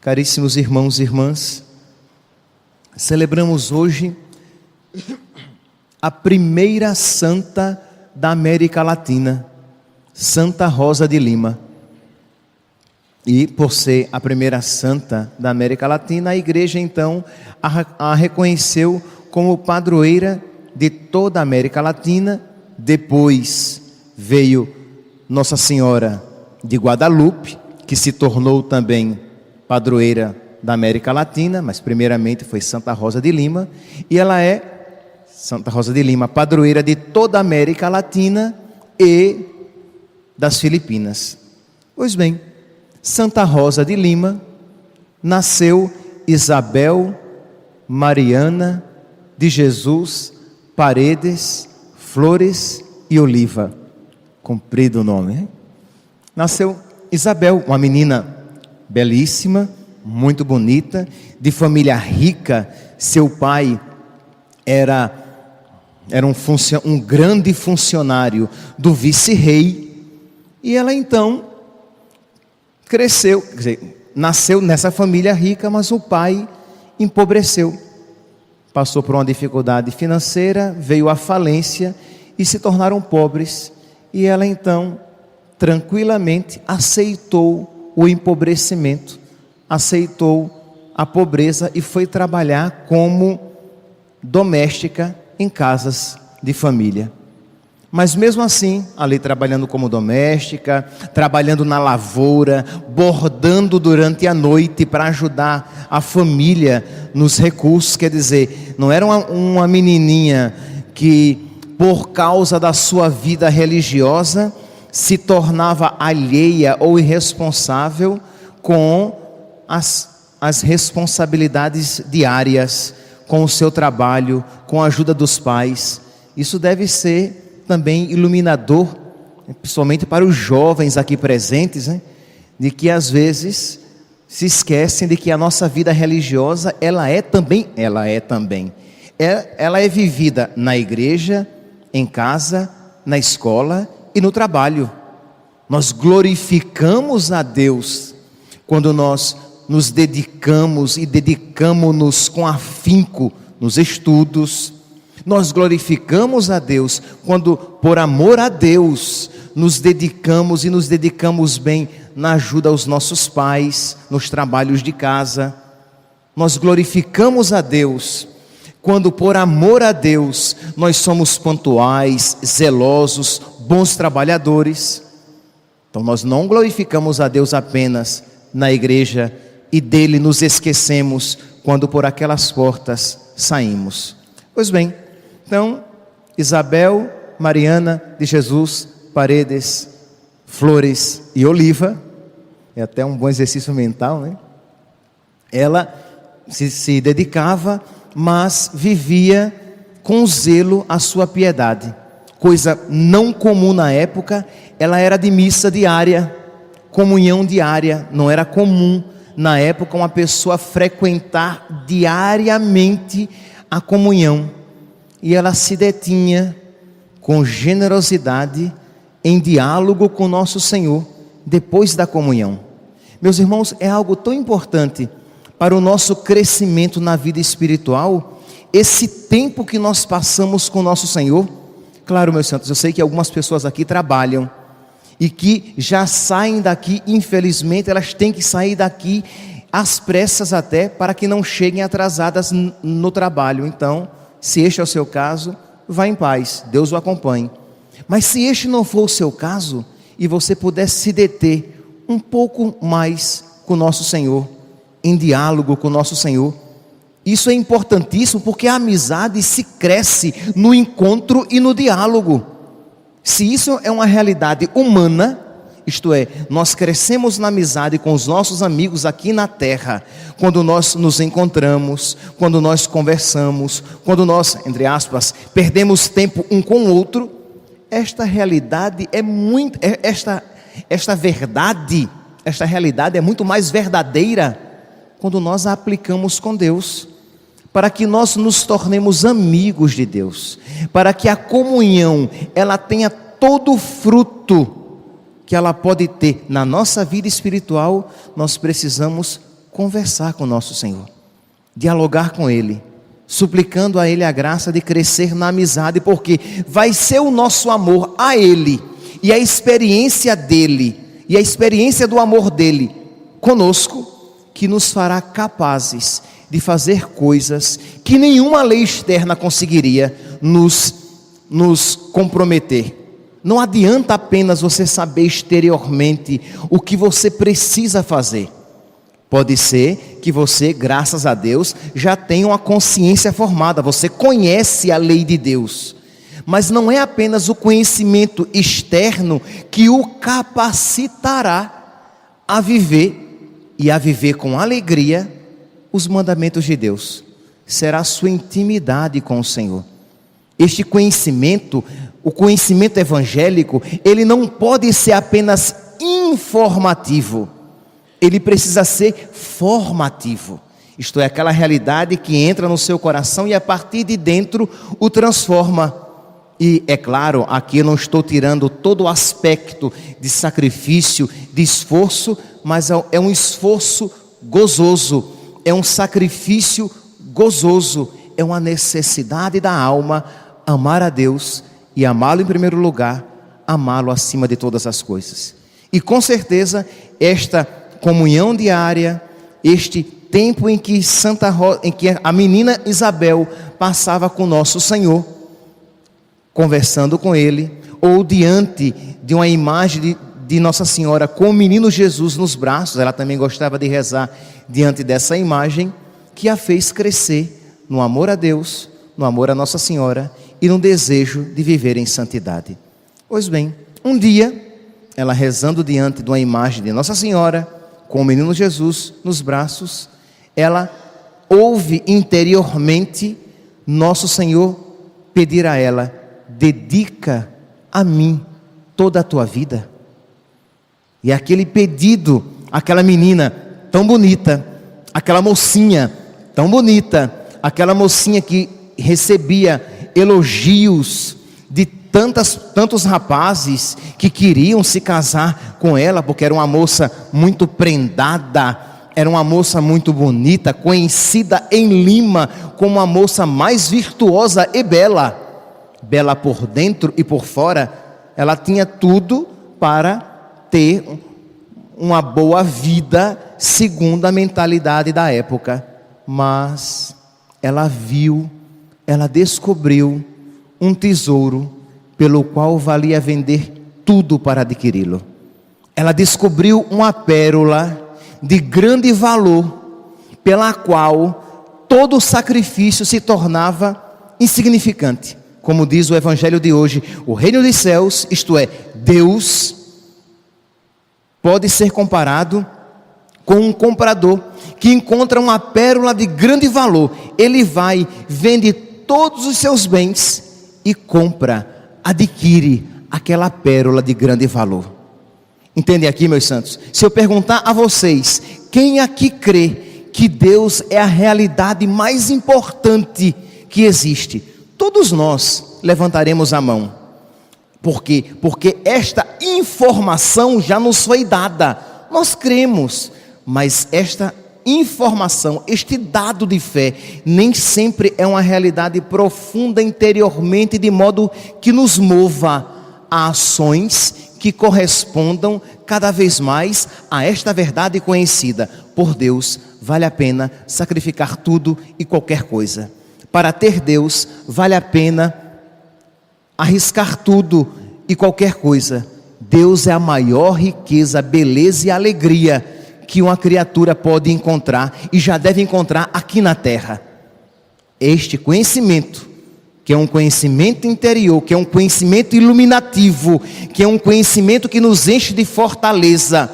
Caríssimos irmãos e irmãs, celebramos hoje a primeira santa da América Latina, Santa Rosa de Lima. E por ser a primeira santa da América Latina, a igreja então a reconheceu como padroeira de toda a América Latina. Depois veio Nossa Senhora de Guadalupe, que se tornou também padroeira da América Latina, mas primeiramente foi Santa Rosa de Lima, e ela é, Santa Rosa de Lima, padroeira de toda a América Latina e das Filipinas. Pois bem, Santa Rosa de Lima nasceu Isabel Mariana de Jesus Paredes Flores e Oliva. Comprido o nome, hein? Nasceu Isabel, uma menina belíssima, muito bonita, de família rica. Seu pai era um grande funcionário do vice-rei, e ela então cresceu, quer dizer, nasceu nessa família rica, mas o pai empobreceu, passou por uma dificuldade financeira, veio à falência e se tornaram pobres, e ela então tranquilamente aceitou o empobrecimento, aceitou a pobreza e foi trabalhar como doméstica em casas de família. Mas mesmo assim, ali trabalhando como doméstica, trabalhando na lavoura, bordando durante a noite para ajudar a família nos recursos, quer dizer, não era uma menininha que por causa da sua vida religiosa se tornava alheia ou irresponsável com as responsabilidades diárias, com o seu trabalho, com a ajuda dos pais. Isso deve ser também iluminador, principalmente para os jovens aqui presentes, né? De que às vezes se esquecem de que a nossa vida religiosa, ela é vivida na igreja, em casa, na escola e no trabalho. Nós glorificamos a Deus quando nós nos dedicamos e dedicamos-nos com afinco nos estudos. Nós glorificamos a Deus quando, por amor a Deus, nos dedicamos e nos dedicamos bem na ajuda aos nossos pais, nos trabalhos de casa. Nós glorificamos a Deus quando, por amor a Deus, nós somos pontuais, zelosos, bons trabalhadores. Então nós não glorificamos a Deus apenas na igreja e dele nos esquecemos quando por aquelas portas saímos. Pois bem, então Isabel Mariana de Jesus Paredes Flores e Oliva, é até um bom exercício mental, né? Ela se dedicava, mas vivia com zelo a sua piedade, coisa não comum na época. Ela era de missa diária, comunhão diária. Não era comum na época uma pessoa frequentar diariamente a comunhão, e ela se detinha com generosidade em diálogo com nosso Senhor depois da comunhão. Meus irmãos, é algo tão importante para o nosso crescimento na vida espiritual, esse tempo que nós passamos com nosso Senhor. Claro, meus santos, eu sei que algumas pessoas aqui trabalham e que já saem daqui, infelizmente elas têm que sair daqui às pressas até, para que não cheguem atrasadas no trabalho. Então, se este é o seu caso, vá em paz, Deus o acompanhe. Mas se este não for o seu caso, e você puder se deter um pouco mais com nosso Senhor, em diálogo com nosso Senhor, isso é importantíssimo, porque a amizade se cresce no encontro e no diálogo. Se isso é uma realidade humana, isto é, nós crescemos na amizade com os nossos amigos aqui na terra, quando nós nos encontramos, quando nós conversamos, quando nós, entre aspas, perdemos tempo um com o outro. Esta realidade é muito, esta realidade é muito mais verdadeira quando nós a aplicamos com Deus, para que nós nos tornemos amigos de Deus, para que a comunhão ela tenha todo o fruto que ela pode ter na nossa vida espiritual. Nós precisamos conversar com o nosso Senhor, dialogar com Ele, suplicando a Ele a graça de crescer na amizade, porque vai ser o nosso amor a Ele e a experiência dEle e a experiência do amor dEle conosco que nos fará capazes de fazer coisas que nenhuma lei externa conseguiria nos comprometer. Não adianta apenas você saber exteriormente o que você precisa fazer. Pode ser que você, graças a Deus, já tenha uma consciência formada, você conhece a lei de Deus. Mas não é apenas o conhecimento externo que o capacitará a viver e a viver com alegria os mandamentos de Deus. Será a sua intimidade com o Senhor. Este conhecimento, o conhecimento evangélico, ele não pode ser apenas informativo. Ele precisa ser formativo. Isto é, aquela realidade que entra no seu coração e a partir de dentro o transforma. E é claro, aqui eu não estou tirando todo o aspecto de sacrifício, de esforço, mas é um esforço gozoso, é um sacrifício gozoso, é uma necessidade da alma amar a Deus e amá-lo em primeiro lugar, amá-lo acima de todas as coisas. E com certeza esta comunhão diária, este tempo em que a menina Isabel passava com nosso Senhor, conversando com Ele, ou diante de uma imagem de Nossa Senhora com o menino Jesus nos braços, ela também gostava de rezar diante dessa imagem, que a fez crescer no amor a Deus, no amor a Nossa Senhora e no desejo de viver em santidade. Pois bem, um dia, ela rezando diante de uma imagem de Nossa Senhora, com o menino Jesus nos braços, ela ouve interiormente Nosso Senhor pedir a ela: dedica a mim toda a tua vida. E aquele pedido, aquela menina tão bonita, aquela mocinha tão bonita, aquela mocinha que recebia elogios de tantos rapazes que queriam se casar com ela, porque era uma moça muito prendada, era uma moça muito bonita, conhecida em Lima como a moça mais virtuosa e bela. Bela por dentro e por fora, ela tinha tudo para ter uma boa vida segundo a mentalidade da época. Mas ela descobriu um tesouro pelo qual valia vender tudo para adquiri-lo. Ela descobriu uma pérola de grande valor, pela qual todo sacrifício se tornava insignificante. Como diz o Evangelho de hoje, o reino dos céus, isto é, Deus, pode ser comparado com um comprador que encontra uma pérola de grande valor. Ele vai, vende todos os seus bens e compra, adquire aquela pérola de grande valor. Entendem aqui, meus santos? Se eu perguntar a vocês, quem aqui crê que Deus é a realidade mais importante que existe? Todos nós levantaremos a mão. Por quê? Porque esta informação já nos foi dada. Nós cremos, mas esta informação, este dado de fé, nem sempre é uma realidade profunda interiormente, de modo que nos mova a ações que correspondam cada vez mais a esta verdade conhecida. Por Deus, vale a pena sacrificar tudo e qualquer coisa. Para ter Deus, vale a pena arriscar tudo e qualquer coisa. Deus é a maior riqueza, beleza e alegria que uma criatura pode encontrar e já deve encontrar aqui na terra. Este conhecimento, que é um conhecimento interior, que é um conhecimento iluminativo, que é um conhecimento que nos enche de fortaleza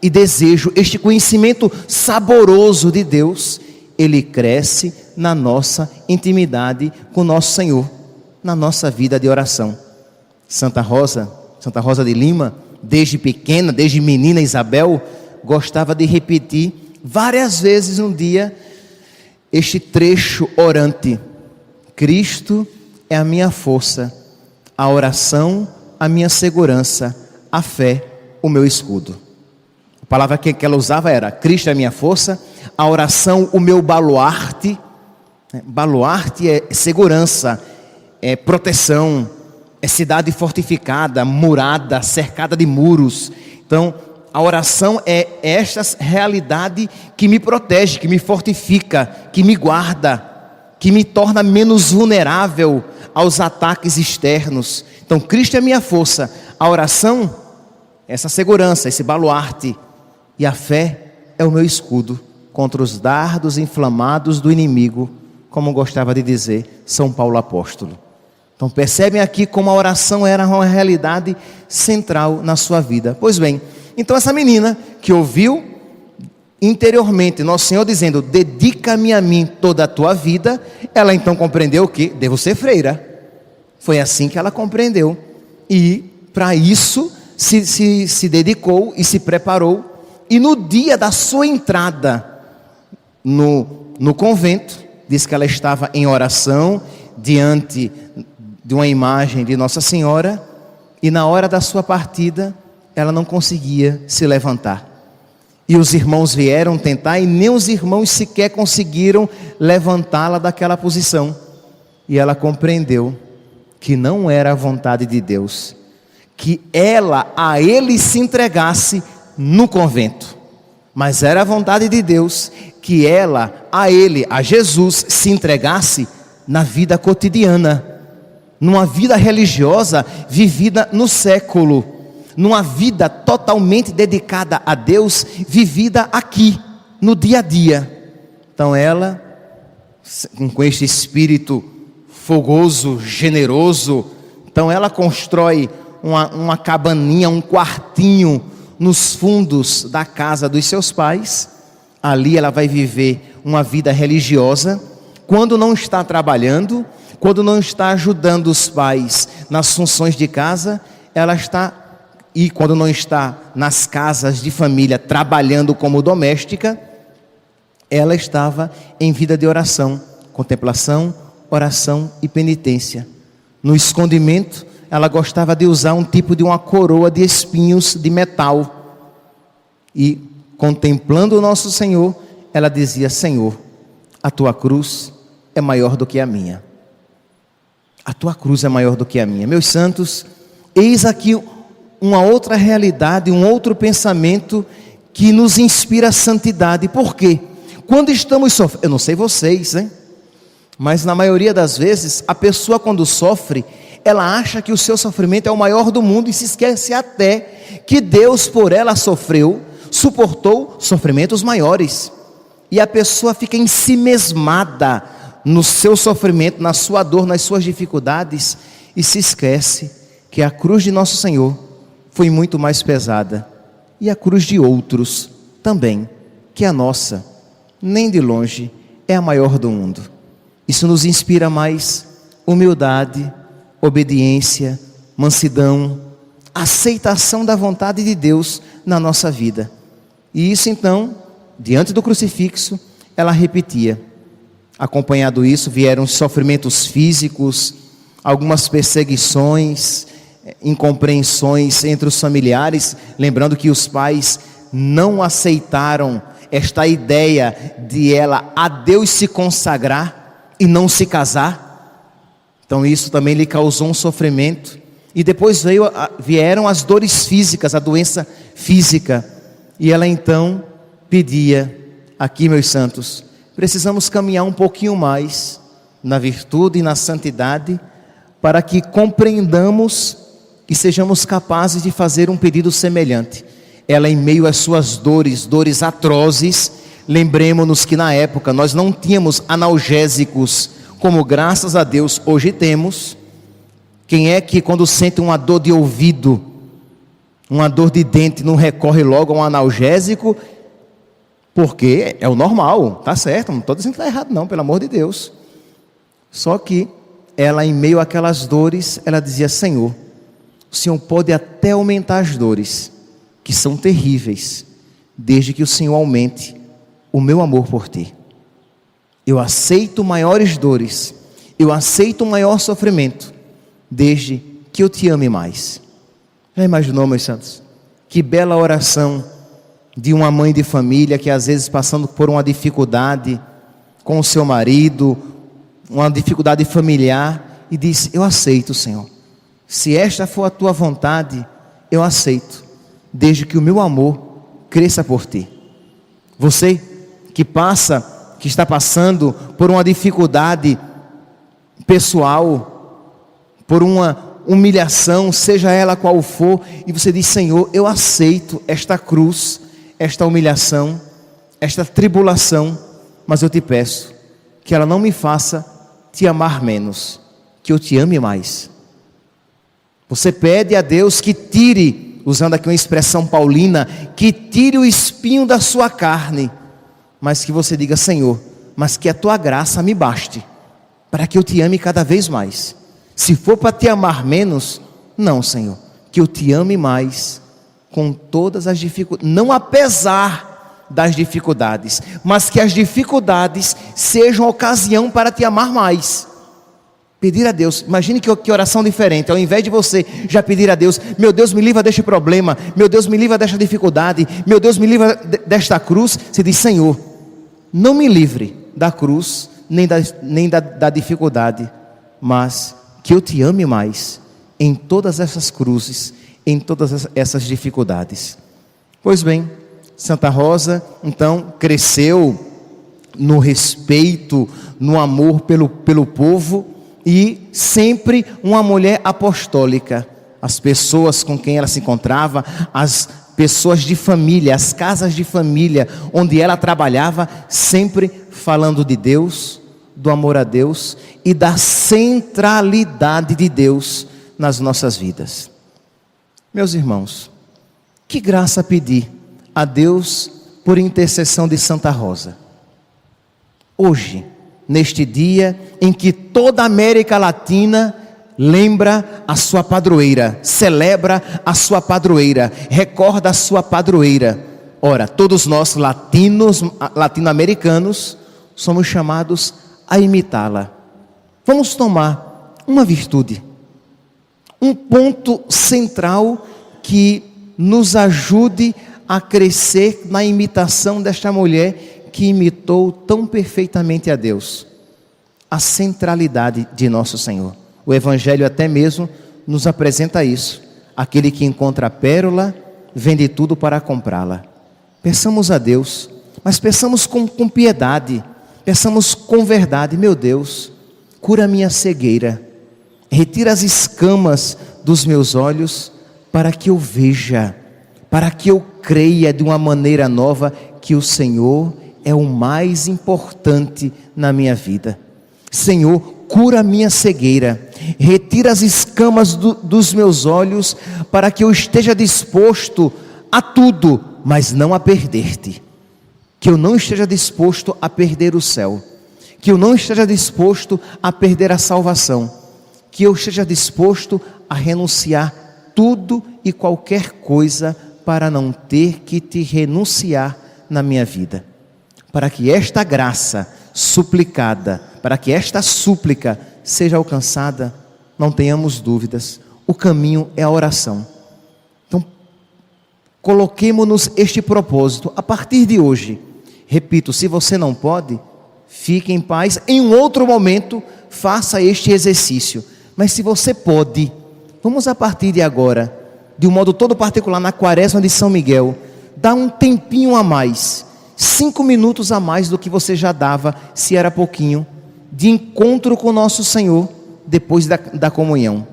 e desejo, este conhecimento saboroso de Deus, ele cresce na nossa intimidade com nosso Senhor, na nossa vida de oração. Santa Rosa de Lima, desde pequena, desde menina Isabel, gostava de repetir várias vezes no dia este trecho orante: Cristo é a minha força, a oração a minha segurança, a fé o meu escudo. A palavra que ela usava era: Cristo é a minha força, a oração o meu baluarte. Baluarte é segurança, é proteção, é cidade fortificada, murada, cercada de muros. Então, a oração é esta realidade que me protege, que me fortifica, que me guarda, que me torna menos vulnerável aos ataques externos. Então, Cristo é minha força. A oração, essa segurança, esse baluarte. E a fé é o meu escudo contra os dardos inflamados do inimigo, como gostava de dizer São Paulo apóstolo. Então percebem aqui como a oração era uma realidade central na sua vida. Pois bem, então essa menina que ouviu interiormente Nosso Senhor dizendo: dedica-me a mim toda a tua vida, ela então compreendeu que devo ser freira. Foi assim que ela compreendeu. E para isso se dedicou e se preparou. E no dia da sua entrada no convento, diz que ela estava em oração diante de uma imagem de Nossa Senhora, e na hora da sua partida ela não conseguia se levantar. E os irmãos vieram tentar, e nem os irmãos sequer conseguiram levantá-la daquela posição. E ela compreendeu que não era a vontade de Deus, que ela a ele se entregasse no convento, mas era a vontade de Deus que ela a ele, a Jesus, se entregasse na vida cotidiana, numa vida religiosa vivida no século, numa vida totalmente dedicada a Deus, vivida aqui, no dia a dia. Então ela, com este espírito fogoso, generoso, então ela constrói uma cabaninha, um quartinho nos fundos da casa dos seus pais. Ali ela vai viver uma vida religiosa, quando não está trabalhando, quando não está ajudando os pais nas funções de casa, ela está, e quando não está nas casas de família trabalhando como doméstica, ela estava em vida de oração, contemplação, oração e penitência. No escondimento, ela gostava de usar um tipo de uma coroa de espinhos de metal. E contemplando o nosso Senhor, ela dizia: Senhor, a tua cruz é maior do que a minha. A tua cruz é maior do que a minha. Meus santos, eis aqui uma outra realidade, um outro pensamento que nos inspira a santidade. Por quê? Quando estamos sofrendo, eu não sei vocês, né? Mas na maioria das vezes, a pessoa quando sofre, ela acha que o seu sofrimento é o maior do mundo e se esquece até que Deus por ela sofreu, suportou sofrimentos maiores. E a pessoa fica ensimesmada no seu sofrimento, na sua dor, nas suas dificuldades, e se esquece que a cruz de nosso Senhor foi muito mais pesada, e a cruz de outros também, que a nossa, nem de longe, é a maior do mundo. Isso nos inspira mais humildade, obediência, mansidão, aceitação da vontade de Deus na nossa vida. E isso então, diante do crucifixo, ela repetia. Acompanhado isso, vieram sofrimentos físicos, algumas perseguições, incompreensões entre os familiares, lembrando que os pais não aceitaram esta ideia de ela a Deus se consagrar e não se casar. Então isso também lhe causou um sofrimento. E depois vieram as dores físicas, a doença física. E ela então pedia, aqui meus santos, precisamos caminhar um pouquinho mais na virtude e na santidade, para que compreendamos e sejamos capazes de fazer um pedido semelhante. Ela, em meio às suas dores atrozes, lembremos-nos que na época nós não tínhamos analgésicos, como graças a Deus hoje temos. Quem é que quando sente uma dor de ouvido, uma dor de dente, não recorre logo a um analgésico? Porque é o normal, tá certo, não estou dizendo que está errado não, pelo amor de Deus. Só que ela, em meio àquelas dores, ela dizia: Senhor, o Senhor pode até aumentar as dores, que são terríveis, desde que o Senhor aumente o meu amor por ti. Eu aceito maiores dores, eu aceito um maior sofrimento, desde que eu te ame mais. Já imaginou, meus santos? Que bela oração de uma mãe de família que às vezes passando por uma dificuldade com o seu marido, uma dificuldade familiar, e diz: eu aceito, Senhor, se esta for a tua vontade, eu aceito, desde que o meu amor cresça por ti. Você que está passando por uma dificuldade pessoal, por uma humilhação, seja ela qual for, e você diz: Senhor, eu aceito esta cruz, esta humilhação, esta tribulação, mas eu te peço que ela não me faça te amar menos, que eu te ame mais. Você pede a Deus que tire, usando aqui uma expressão paulina, que tire o espinho da sua carne, mas que você diga: Senhor, mas que a tua graça me baste, para que eu te ame cada vez mais. Se for para te amar menos, não, Senhor, que eu te ame mais, com todas as dificuldades, não apesar das dificuldades, mas que as dificuldades sejam ocasião para te amar mais. Pedir a Deus, imagine que oração diferente. Ao invés de você já pedir a Deus: meu Deus, me livra deste problema, meu Deus, me livra desta dificuldade, meu Deus, me livra desta cruz, você diz: Senhor, não me livre da cruz, nem da dificuldade, mas que eu te ame mais, em todas essas cruzes, em todas essas dificuldades. Pois bem, Santa Rosa, então, cresceu no respeito, no amor pelo povo, e sempre uma mulher apostólica. As pessoas com quem ela se encontrava, as pessoas de família, as casas de família onde ela trabalhava, sempre falando de Deus, do amor a Deus e da centralidade de Deus nas nossas vidas. Meus irmãos, que graça pedir a Deus por intercessão de Santa Rosa. Hoje, neste dia em que toda a América Latina lembra a sua padroeira, celebra a sua padroeira, recorda a sua padroeira. Ora, todos nós latino-americanos somos chamados a imitá-la. Vamos tomar uma virtude, um ponto central que nos ajude a crescer na imitação desta mulher que imitou tão perfeitamente a Deus: a centralidade de nosso Senhor. O Evangelho até mesmo nos apresenta isso: aquele que encontra a pérola, vende tudo para comprá-la. Peçamos a Deus, mas peçamos com piedade, peçamos com verdade. Meu Deus, cura a minha cegueira, retira as escamas dos meus olhos, para que eu veja, para que eu creia de uma maneira nova que o Senhor é o mais importante na minha vida. Senhor, cura a minha cegueira, retira as escamas dos meus olhos, para que eu esteja disposto a tudo, mas não a perder-te. Que eu não esteja disposto a perder o céu, que eu não esteja disposto a perder a salvação, que eu esteja disposto a renunciar tudo e qualquer coisa para não ter que te renunciar na minha vida. Para que esta graça suplicada, para que esta súplica seja alcançada, não tenhamos dúvidas, o caminho é a oração. Então, coloquemo-nos este propósito a partir de hoje. Repito, se você não pode, fique em paz, em um outro momento faça este exercício. Mas se você pode, vamos a partir de agora, de um modo todo particular, na Quaresma de São Miguel, dar um tempinho a mais, 5 minutos a mais do que você já dava, se era pouquinho, de encontro com nosso Senhor, depois da comunhão.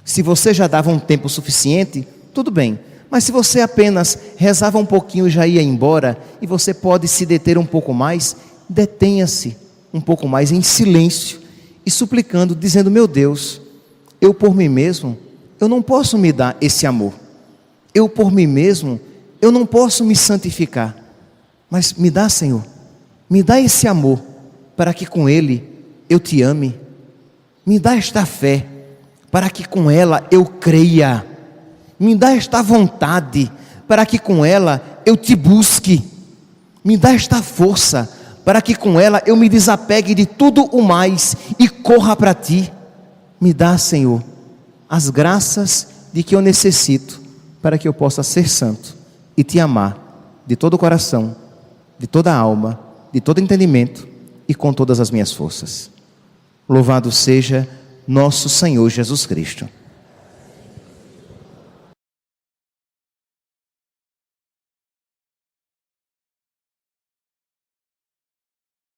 Se você já dava um tempo suficiente, tudo bem. Mas se você apenas rezava um pouquinho e já ia embora, e você pode se deter um pouco mais, detenha-se um pouco mais em silêncio, e suplicando, dizendo: meu Deus, eu por mim mesmo, eu não posso me dar esse amor. Eu por mim mesmo, eu não posso me santificar. Mas me dá, Senhor, me dá esse amor, para que com ele eu te ame. Me dá esta fé, para que com ela eu creia. Me dá esta vontade, para que com ela eu te busque. Me dá esta força, para que com ela eu me desapegue de tudo o mais e corra para ti. Me dá, Senhor, as graças de que eu necessito, para que eu possa ser santo e te amar de todo o coração, de toda a alma, de todo entendimento e com todas as minhas forças. Louvado seja nosso Senhor Jesus Cristo.